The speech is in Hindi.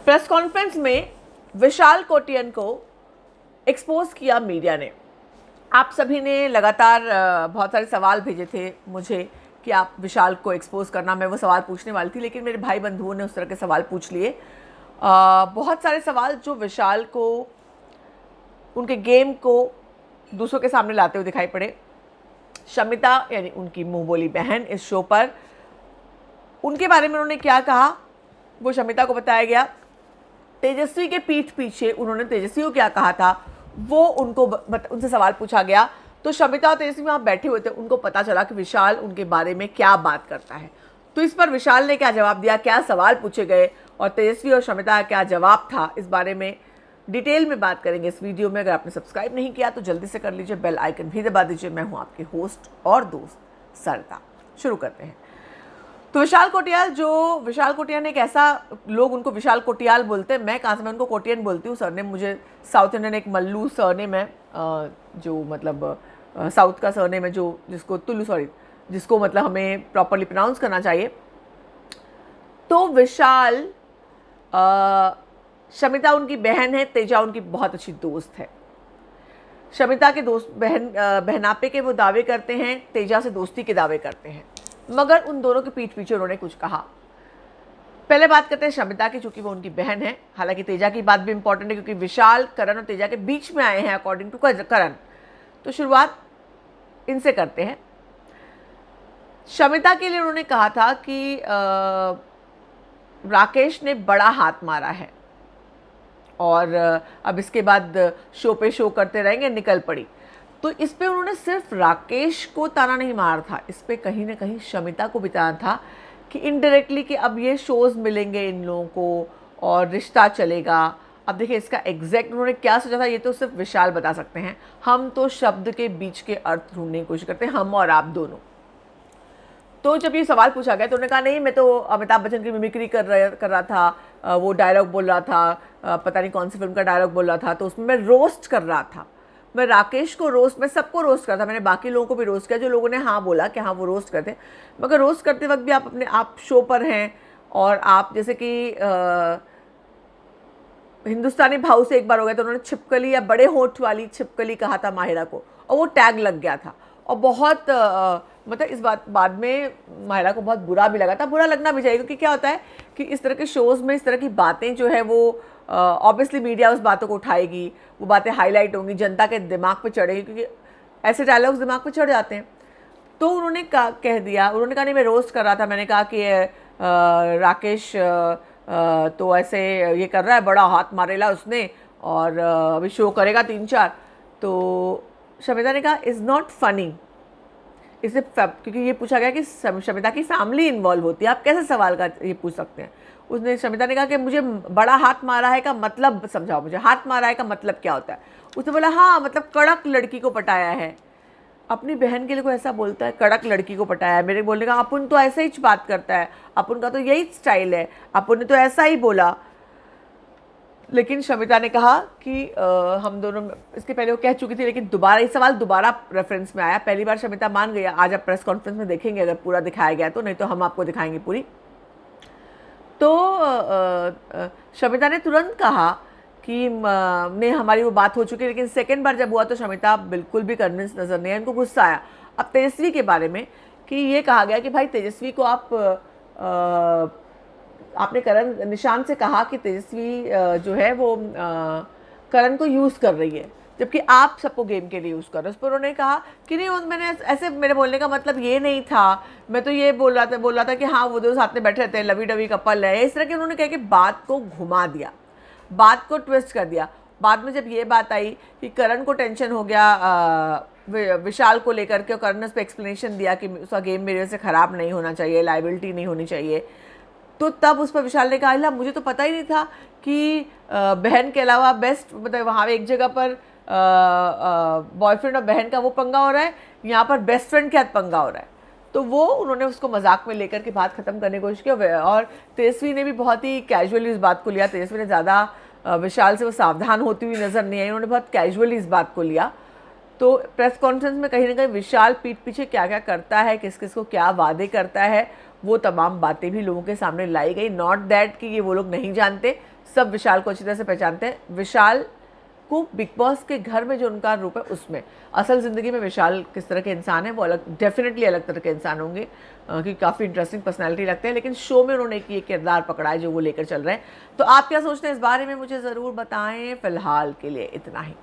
प्रेस कॉन्फ्रेंस में विशाल कोटियन को एक्सपोज किया मीडिया ने। आप सभी ने लगातार बहुत सारे सवाल भेजे थे मुझे कि आप विशाल को एक्सपोज करना। मैं वो सवाल पूछने वाली थी, लेकिन मेरे भाई बंधुओं ने उस तरह के सवाल पूछ लिए। बहुत सारे सवाल जो विशाल को, उनके गेम को दूसरों के सामने लाते हुए दिखाई पड़े। शमिता यानी उनकी मुंह बोली बहन इस शो पर, उनके बारे में उन्होंने क्या कहा वो शमिता को बताया गया। तेजस्वी के पीठ पीछे उन्होंने तेजस्वी को क्या कहा था वो उनसे सवाल पूछा गया। तो शमिता और तेजस्वी वहाँ बैठे हुए थे, उनको पता चला कि विशाल उनके बारे में क्या बात करता है। तो इस पर विशाल ने क्या जवाब दिया, क्या सवाल पूछे गए और तेजस्वी और शमिता का क्या जवाब था, इस बारे में डिटेल में बात करेंगे इस वीडियो में। अगर आपने सब्सक्राइब नहीं किया तो जल्दी से कर लीजिए, बेल आइकन भी दबा दीजिए। मैं हूँ आपके होस्ट और दोस्त सरता। शुरू करते हैं। तो विशाल कोटियाल एक ऐसा, लोग उनको विशाल कोटियाल बोलते हैं, मैं कहाँ से, मैं उनको कोटियन बोलती हूँ। सरनेम मुझे साउथ इंडियन एक मल्लू सरनेम है, जो मतलब साउथ का सरनेम है, जो जिसको मतलब हमें प्रॉपरली प्रोनाउंस करना चाहिए। तो विशाल, शमिता उनकी बहन है, तेजा उनकी बहुत अच्छी दोस्त है। शमिता के दोस्त बहनापे के वो दावे करते हैं, तेजा से दोस्ती के दावे करते हैं, मगर उन दोनों के पीठ पीछे उन्होंने कुछ कहा। पहले बात करते हैं शमिता की, चूंकि वो उनकी बहन है। हालांकि तेजा की बात भी इंपॉर्टेंट है, क्योंकि विशाल करण और तेजा के बीच में आए हैं अकॉर्डिंग टू करण। तो शुरुआत इनसे करते हैं। शमिता के लिए उन्होंने कहा था कि राकेश ने बड़ा हाथ मारा है और अब इसके बाद शो पे शो करते रहेंगे, निकल पड़ी। तो इस पे उन्होंने सिर्फ राकेश को ताना नहीं मारा था, इस पे कहीं ना कहीं शमिता को भी ताना था कि इनडायरेक्टली कि अब ये शोज मिलेंगे इन लोगों को और रिश्ता चलेगा। अब देखिए इसका एग्जैक्ट उन्होंने क्या सोचा था ये तो सिर्फ विशाल बता सकते हैं। हम तो शब्द के बीच के अर्थ ढूंढने की कोशिश करते हैं, हम और आप दोनों। तो जब ये सवाल पूछा गया तो उन्होंने कहा नहीं, मैं तो अमिताभ बच्चन की मिमिक्री कर रहा था, वो डायलॉग बोल रहा था, पता नहीं कौन सी फिल्म का डायलॉग बोल रहा था, तो उसमें मैं रोस्ट कर रहा था। मैं राकेश को रोस्ट, मैं सबको रोस्ट करता, मैंने बाकी लोगों को भी रोस्ट किया जो लोगों ने हाँ बोला कि हाँ वो रोस्ट करते। मगर रोस्ट करते वक्त भी आप शो पर हैं और आप जैसे कि हिंदुस्तानी भाव से एक बार हो गया तो उन्होंने छिपकली या बड़े होठ वाली छिपकली कहा था माहिरा को, और वो टैग लग गया था और बहुत मतलब इस बाद में माहिरा को बहुत बुरा भी लगा था। बुरा लगना भी चाहिए, क्योंकि क्या होता है कि इस तरह के शोज़ में इस तरह की बातें जो है वो ऑब्वियसली मीडिया उस बातों को उठाएगी, वो बातें हाईलाइट होंगी, जनता के दिमाग पे चढ़ेगी, क्योंकि ऐसे डायलॉग्स दिमाग पे चढ़ जाते हैं। तो उन्होंने कह दिया, उन्होंने कहा नहीं मैं रोस्ट कर रहा था, मैंने कहा कि राकेश तो ऐसे ये कर रहा है, बड़ा हाथ मारेला उसने और अभी शो करेगा 3-4। तो शमिता ने कहा इज़ नॉट फनी, इसे क्योंकि ये पूछा गया कि शमिता की फैमिली इन्वॉल्व होती है, आप कैसे सवाल का ये पूछ सकते हैं। उसने शमिता ने कहा कि मुझे बड़ा हाथ मारा है का मतलब समझाओ, मुझे हाथ मारा है का मतलब क्या होता है। उसने बोला हाँ मतलब कड़क लड़की को पटाया है। अपनी बहन के लिए कोई ऐसा बोलता है, कड़क लड़की को पटाया है। मेरे बोलने का अपुन तो ऐसे ही बात करता है, अपुन का तो यही स्टाइल है, अपुन ने तो ऐसा ही बोला। लेकिन शमिता ने कहा कि हम दोनों, इसके पहले वो कह चुकी थी, लेकिन दोबारा ये सवाल दोबारा रेफरेंस में आया। पहली बार शमिता मान गई, आज आप प्रेस कॉन्फ्रेंस में देखेंगे अगर पूरा दिखाया गया तो, नहीं तो हम आपको दिखाएंगे पूरी। तो शमिता ने तुरंत कहा कि नहीं हमारी वो बात हो चुकी है, लेकिन सेकेंड बार जब हुआ तो शमिता बिल्कुल भी कन्विंस नजर नहीं आई, उनको गुस्सा आया। अब तेजस्वी के बारे में कि ये कहा गया कि भाई तेजस्वी को आपने करण निशान से कहा कि तेजस्वी जो है वो करण को यूज़ कर रही है, जबकि आप सबको गेम के लिए यूज़ कर रहे हो। उस पर उन्होंने कहा कि नहीं मैंने ऐसे, मेरे बोलने का मतलब ये नहीं था, मैं तो ये बोल रहा था कि हाँ वो दोनों साथ में बैठे रहते हैं, लवी डवी कपल है, इस तरह के उन्होंने कहा कि बात को घुमा दिया, बात को ट्विस्ट कर दिया। बाद में जब ये बात आई कि करण को टेंशन हो गया विशाल को लेकर के, करण ने उस पर एक्सप्लेनेशन दिया कि उसका गेम मेरे वजह से ख़राब नहीं होना चाहिए, लाइबिलिटी नहीं होनी चाहिए, तो तब उस पर विशाल ने कहा मुझे तो पता ही नहीं था कि बहन के अलावा बेस्ट, मतलब वहाँ एक जगह पर बॉयफ्रेंड और बहन का वो पंगा हो रहा है, यहाँ पर बेस्ट फ्रेंड के हाथ पंगा हो रहा है। तो वो उन्होंने उसको मजाक में लेकर के बात ख़त्म करने की कोशिश की, और तेजस्वी ने भी बहुत ही कैजुअली इस बात को लिया। तेजस्वी ने ज़्यादा विशाल से वो सावधान होती हुई नज़र नहीं आई, उन्होंने बहुत कैजुअली इस बात को लिया। तो प्रेस कॉन्फ्रेंस में कहीं ना कहीं विशाल पीठ पीछे क्या क्या करता है, किस किस को क्या वादे करता है, वो तमाम बातें भी लोगों के सामने लाई गई। नॉट दैट कि ये वो लोग नहीं जानते, सब विशाल को अच्छी तरह से पहचानते हैं। विशाल को बिग बॉस के घर में जो उनका रूप है उसमें, असल ज़िंदगी में विशाल किस तरह के इंसान है वो अलग, डेफिनेटली अलग तरह के इंसान होंगे, क्योंकि काफ़ी इंटरेस्टिंग पर्सनैलिटी लगते हैं। लेकिन शो में उन्होंने एक ये किरदार पकड़ा है जो वो लेकर चल रहे हैं। तो आप क्या सोचते हैं इस बारे में, मुझे ज़रूर बताएं। फ़िलहाल के लिए इतना ही।